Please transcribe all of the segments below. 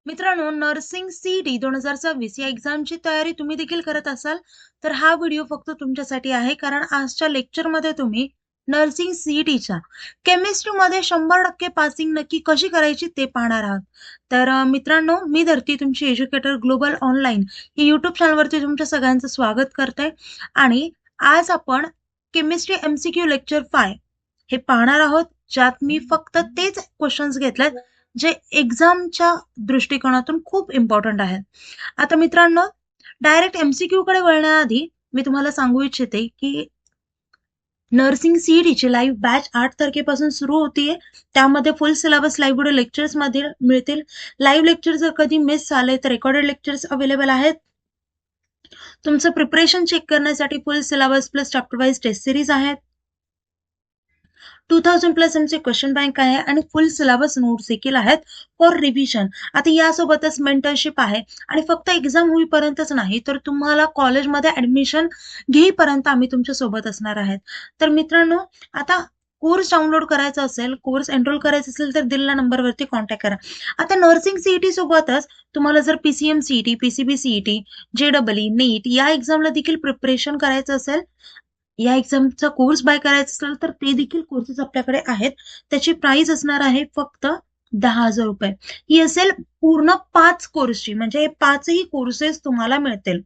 मित्रांनो, nursing CET 2026 या एक्झामची तयारी तुम्ही देखील करत असाल, तर हा व्हिडिओ फक्त तुमच्यासाठी आहे. कारण आजच्या लेक्चरमध्ये तुम्ही नर्सिंग सीईटीच्या केमिस्ट्रीमध्ये 100% पासिंग नक्की कशी करायची ते पाहणार आहात. तर मित्रांनो, मी धरती तुमची एज्युकेटर ग्लोबल ऑनलाईन ही यूट्यूब चॅनलवरती तुमच्या सगळ्यांचं स्वागत करते. आणि आज आपण केमिस्ट्री एमसीक्यू लेक्चर 5 हे पाहणार आहोत, ज्यात मी फक्त तेच क्वेश्चन्स घेतलेत जे एक्झामच्या दृष्टिकोनातून खूप इम्पॉर्टंट आहे. आता मित्रांनो, डायरेक्ट एमसीक्यू कडे वळण्याआधी मी तुम्हाला सांगू इच्छिते, की नर्सिंग सीईटीची लाईव्ह बॅच 8 तारखेपासून सुरू होतीये. त्यामध्ये फुल सिलेबस लाईव्ह व्हिडिओ लेक्चर्समध्ये मिळतील. लाईव्ह लेक्चर जर कधी मिस झाले तर रेकॉर्डेड लेक्चर्स अवेलेबल आहेत. तुमचं प्रिपरेशन चेक करण्यासाठी full syllabus plus chapter wise test series आहेत. 2000 प्लस एमचे क्वेश्चन बँक आहे आणि फुल सिलेबस नोट्स देखील आहेत फॉर रिव्हिजन. आता यासोबतच मेंटरशिप आहे आणि फक्त एक्झाम होईपर्यंतच नाही, तर तुम्हाला कॉलेजमध्ये ऍडमिशन घेईपर्यंत आम्ही तुमच्या सोबत असणार आहेत. तर मित्रांनो, आता कोर्स डाउनलोड करायचा असेल, कोर्स एनरोल करायचा असेल तर दिलेल्या नंबरवरती कॉन्टॅक्ट करा. आता नर्सिंग सीईटी सोबतच तुम्हाला जर पीसीएम सीईटी, पीसीबी सीईटी, जेडब्ल्यू नीट या एक्झामला देखील प्रिपरेशन करायचं असेल, या एक्झामचा कोर्स बाय करायचा असेल तर ते देखील कोर्सेस आपल्याकडे आहेत. त्याची प्राइस असणार आहे फक्त 10,000 रुपये. ही असेल पूर्ण 5 कोर्सची, म्हणजे 5ही कोर्सेस तुम्हाला मिळतील.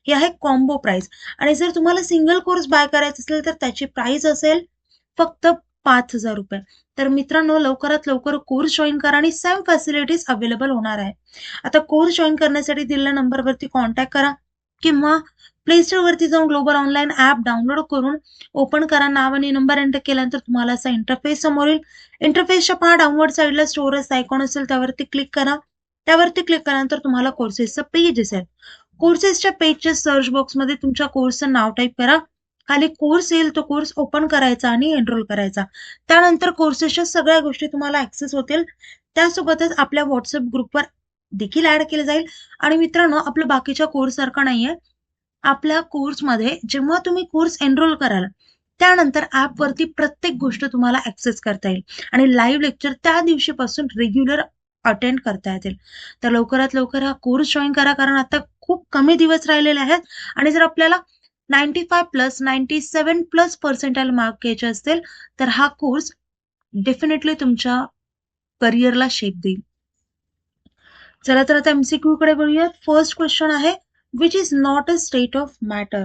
ही आहे कॉम्बो प्राइस. आणि जर तुम्हाला सिंगल कोर्स बाय करायचा असेल तर त्याची प्राइस असेल फक्त 5,000 रुपये. तर मित्रांनो, लवकरात लवकर कोर्स जॉईन करा आणि सेम फॅसिलिटीज अवेलेबल होणार आहे. आता कोर्स जॉईन करण्यासाठी दिलेल्या नंबरवरती कॉन्टॅक्ट करा किंवा प्ले स्टोर वरती जाऊन ग्लोबल ऑनलाईन ऍप डाउनलोड करून ओपन करा. नाव आणि नंबर एंटर केल्यानंतर तुम्हाला असा इंटरफेस समोर येईल. इंटरफेसच्या पहा डाउनवर्ड साईडला स्टोरेज आयकॉन असेल, त्यावरती क्लिक करा. त्यावरती क्लिक केल्यानंतर तुम्हाला कोर्सेसचं पेज दिसेल. कोर्सेसच्या पेजच्या सर्च बॉक्समध्ये तुमच्या कोर्सचं नाव टाईप करा. खाली कोर्स येईल, तो कोर्स ओपन करायचा आणि एनरोल करायचा. त्यानंतर कोर्सेसच्या सगळ्या गोष्टी तुम्हाला ऍक्सेस होतील. त्यासोबतच आपल्या व्हॉट्सअप ग्रुपवर देखील ऍड केले जाईल. आणि मित्रांनो, आपलं बाकीच्या कोर्स सारखं नाहीये. आपल्या कोर्समध्ये जेव्हा तुम्ही कोर्स एनरोल कराल, त्यानंतर ॲपवरती प्रत्येक गोष्ट तुम्हाला ऍक्सेस करता येईल आणि लाईव्ह लेक्चर त्या दिवशीपासून रेग्युलर अटेंड करता येतील. तर लवकरात लवकर हा कोर्स जॉईन करा, कारण आता खूप कमी दिवस राहिलेले आहेत. आणि जर आपल्याला 95 प्लस 97 प्लस पर्सेंटाइल मार्क घ्यायचे असतील तर हा कोर्स डेफिनेटली तुमच्या करिअरला शेप देईल. चला तर आता एमसीक्यू कडे वळूयात. फर्स्ट क्वेश्चन आहे, which is not a state of matter.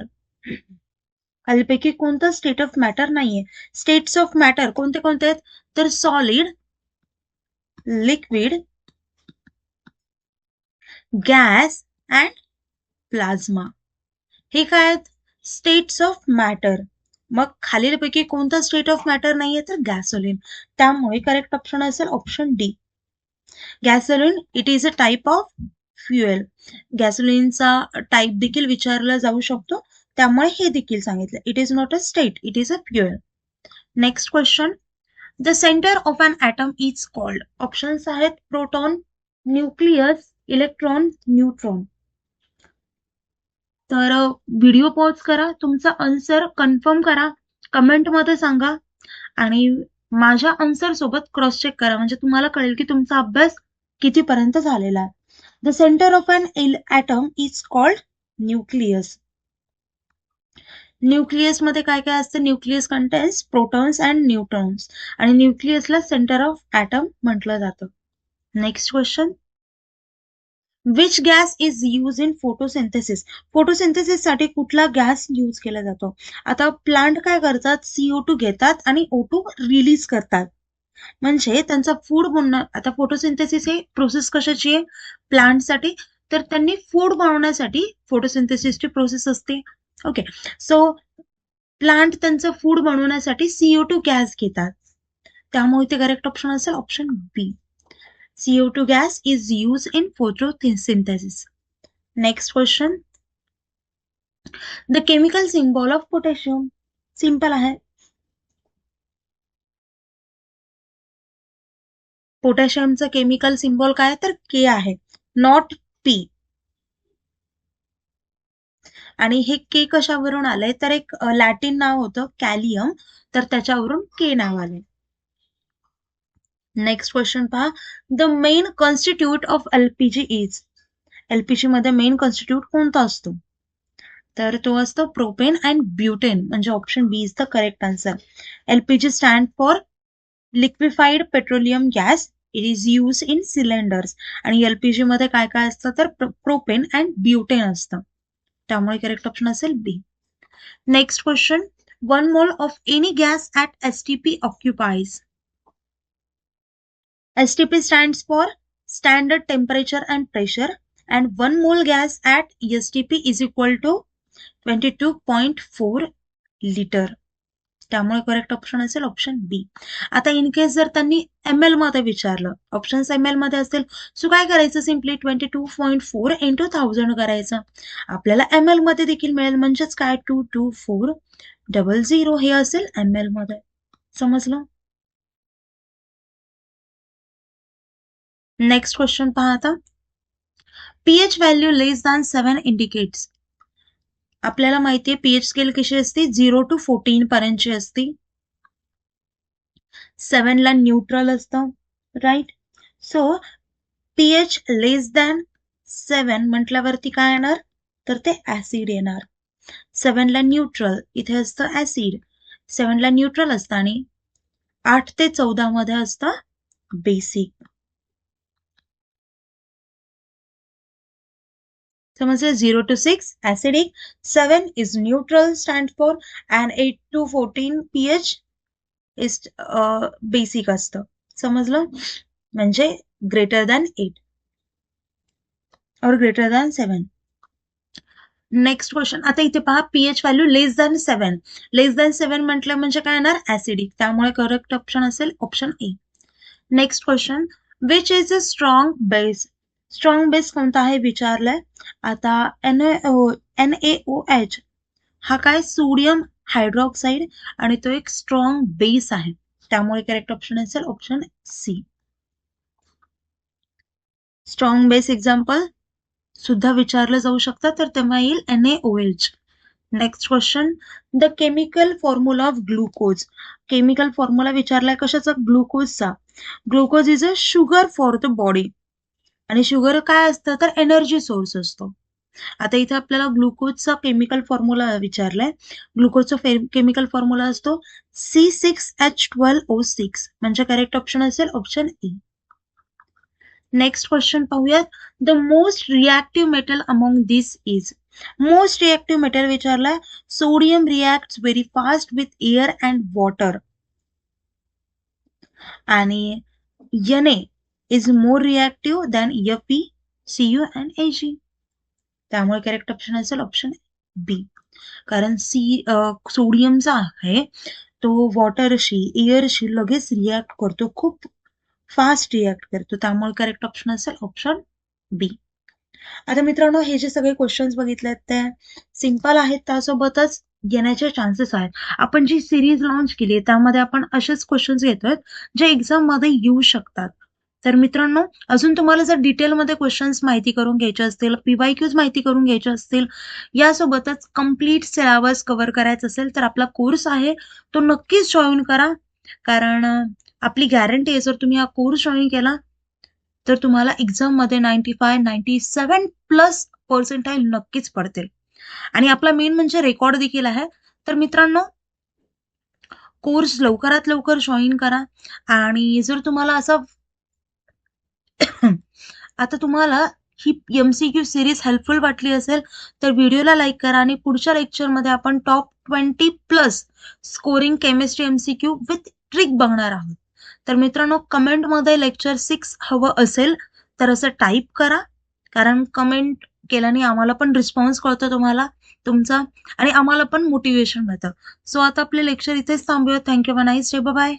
खालीलपैकी कोणतं स्टेट ऑफ मॅटर नाहीये. स्टेट्स ऑफ मॅटर कोणते कोणते आहेत, तर solid, liquid, gas and plasma. हे काय आहेत, स्टेट्स ऑफ मॅटर. मग खालीलपैकी कोणतं स्टेट ऑफ मॅटर नाहीये, तर गॅसोलिन. त्यामुळे करेक्ट ऑप्शन असेल option D. Gasoline it is a type of fuel. गॅसोलिनचा टाइप देखील विचारला जाऊ शकतो, त्यामुळे हे देखील सांगितलं. It is not a state, it is a fuel. Next question, the centre of an atom is called. Options आहेत प्रोटॉन, न्यूक्लियस, इलेक्ट्रॉन, न्यूट्रॉन. तर व्हिडिओ पॉज करा, तुमचा आन्सर कन्फर्म करा, कमेंटमध्ये सांगा आणि माझ्या आन्सर सोबत क्रॉस चेक करा, म्हणजे तुम्हाला कळेल की तुमचा अभ्यास कितीपर्यंत झालेला आहे. The centre of an atom is called nucleus. Nucleus मध्ये काय काय असतं, nucleus contains protons and neutrons, आणि न्यूक्लियसला सेंटर ऑफ ॲटम म्हटलं जातं. Next question, which gas is use in photosynthesis. फोटोसिंथेसिससाठी कुठला गॅस यूज केला जातो. आता प्लांट काय करतात, CO2 घेतात आणि O2 रिलीज करतात, म्हणजे त्यांचा फूड बनणं. आता फोटोसिंथेसिस हे प्रोसेस कशाची आहे, प्लांटसाठी. तर त्यांनी फूड बनवण्यासाठी फोटोसिंथेसिसची प्रोसेस असते. ओके, सो प्लांट त्यांचं फूड बनवण्यासाठी CO2 गॅस घेतात, त्यामुळे ते करेक्ट ऑप्शन असेल option B. CO2 gas is used in photosynthesis. Next question. The chemical symbol of potassium. Simple आहे. पोटॅशियमचा केमिकल सिम्बॉल काय, तर के आहे, नॉट पी. आणि हे के कशावरून आलंय, तर एक लॅटिन नाव होतं कॅलियम, तर त्याच्यावरून के नाव आले. नेक्स्ट क्वेश्चन पहा, the main constituent of LPG is. LPG मध्ये मेन कॉन्स्टिट्यूट कोणता असतो? तर तो असतो प्रोपेन अँड ब्युटेन, म्हणजे option B is the correct answer. LPG stand for liquefied petroleum gas. It is use in cylinders. आणि LPG मध्ये काय काय असतं तर प्रोपेन अँड ब्युटेन असतं. त्यामुळे करेक्ट ऑप्शन असेल B. Next question, 1 mole of any gas at STP occupies. STP stands for standard temperature and pressure, and 1 mole gas at STP is equal to 22.4 liter. त्यामुळे correct option असेल option बी. आता in case जर त्यांनी ml मध्ये विचारलं, option ml मध्ये असेल, so काय करायचं, सिम्पली 22.4 इंटू 1000 करायचं. आपल्याला ml मध्ये देखील मिळेल, म्हणजेच काय 22400 हे असेल ml मध्ये. समजलं? नेक्स्ट क्वेश्चन पहा आता, पीएच व्हॅल्यू लेस दॅन 7 इंडिकेट्स. आपल्याला माहितीये पीएच स्केल कशी असते, 0 to 14 पर्यंतची असते. 7 ला न्यूट्रल असतं, राईट. सो पीएच लेस दॅन 7 म्हटल्यावरती काय येणार तर ते ऍसिड येणार. 7 ला न्यूट्रल, इथे असतं ऍसिड. 7 ला न्यूट्रल असतं आणि 8 ते 14 मध्ये असतं बेसिक. समजलं? 0 to 6 acidic, 7 is neutral stand for, and 8 to 14 pH is basic असतं. समजलं? म्हणजे ग्रेटर दॅन 8 और ग्रेटर दॅन 7. नेक्स्ट क्वेश्चन, आता इथे पहा, पीएच व्हॅल्यू लेस दॅन 7. लेस दॅन 7 म्हटलं म्हणजे काय येणार ऍसिडिक. त्यामुळे करेक्ट ऑप्शन असेल option A. Next question, which is a strong base. Strong base कोणता आहे विचारलंय. आता NaOH हा काय सोडियम हायड्रॉक्साईड आणि तो एक स्ट्रॉंग बेस आहे. त्यामुळे करेक्ट ऑप्शन असेल option C. Strong base example सुद्धा विचारलं जाऊ शकतं, तर तेव्हा येईल NaOH. Next question, the chemical formula of glucose. Chemical formula विचारलाय कशाचा, ग्लुकोजचा. Glucose is a sugar for the body. आणि शुगर काय असतं तर एनर्जी सोर्स असतो. आता इथे आपल्याला ग्लुकोजचा केमिकल फॉर्म्युला विचारलाय. ग्लुकोजचा केमिकल फॉर्म्युला असतो C6H12O6, म्हणजे करेक्ट ऑप्शन असेल ऑप्शन ए. नेक्स्ट क्वेश्चन पाहूयात, the most reactive metal among this is. Most reactive metal विचारलाय. Sodium reacts very fast with air and water. आणि Na is more reactive than Fe, Cu and Ag. त्यामुळे correct option असेल option बी. कारण सोडियमचा आहे तो वॉटरशी एअरशी लगेच react करतो, खूप फास्ट रिॲक्ट करतो. त्यामुळे करेक्ट ऑप्शन असेल ऑप्शन बी. आता मित्रांनो, हे जे सगळे क्वेश्चन्स बघितलेत ते सिंपल आहेत, त्यासोबतच येण्याचे चान्सेस आहेत. आपण जी सिरीज लॉन्च केली त्यामध्ये आपण असेच क्वेश्चन्स घेतोय जे एक्झाम मध्ये येऊ शकतात. तर मित्रांनो, अजून तुम्हाला जर डिटेलमध्ये क्वेश्चन्स माहिती करून घ्यायचे असतील, PYQs माहिती करून घ्यायचे असतील, यासोबतच कम्प्लीट सिलेबस कव्हर करायचा असेल तर आपला कोर्स आहे तो नक्कीच जॉईन करा. कारण आपली गॅरंटी आहे, जर तुम्ही हा कोर्स जॉईन केला तर तुम्हाला एक्झाम मध्ये 95, 97+ नक्कीच पडतील. आणि आपला मेन म्हणजे रेकॉर्ड देखील आहे. तर मित्रांनो, कोर्स लवकरात लवकर जॉईन करा. आणि जर तुम्हाला असं आता तुम्हाला ही MCQ सिरीज हेल्पफुल वाटली असेल तर व्हिडिओला लाईक करा. आणि पुढच्या लेक्चरमध्ये आपण top 20+ scoring chemistry MCQ with trick बघणार आहोत. तर मित्रांनो, कमेंटमध्ये लेक्चर 6 हवं असेल तर असं टाईप करा, कारण कमेंट केल्याने आम्हाला पण रिस्पॉन्स कळतो तुम्हाला तुमचा, आणि आम्हाला पण मोटिवेशन मिळतं. सो आता आपले लेक्चर इथेच थांबूया. Thank you, nice day, bye.